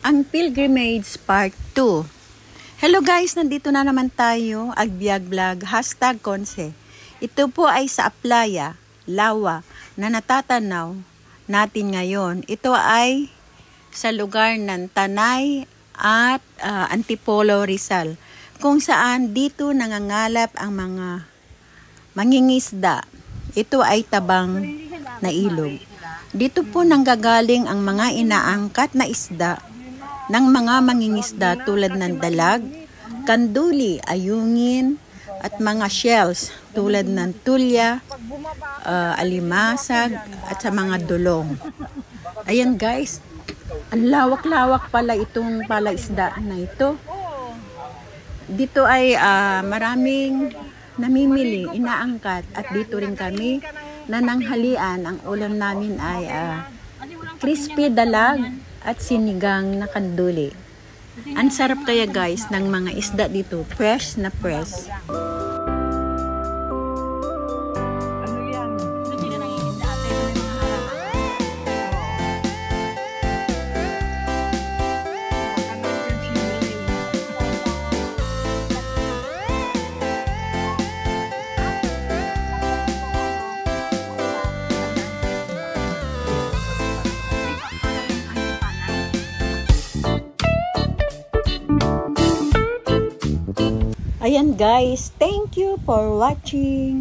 Ang Pilgrimage Part 2. Hello guys, nandito na naman tayo, Agbiag Vlog, #Conce. Ito po ay sa Aplaya, Lawa, na natatanaw natin ngayon. Ito ay sa lugar ng Tanay at Antipolo, Rizal, kung saan dito nangangalap ang mga mangingisda. Ito ay tabang na ilog. Dito po nanggagaling ang mga inaangkat na isda ng mga mangingisda tulad ng dalag, kanduli, ayungin, at mga shells tulad ng tulya, alimasag, at sa mga dulong. Ayan guys, ang lawak-lawak pala itong palaisda na ito. Dito ay maraming namimili, inaangkat, at dito rin kami nananghalian. Ang ulam namin ay crispy dalag at sinigang na kanduli. Ang sarap kaya guys ng mga isda dito, fresh na fresh. Ayan guys, thank you for watching.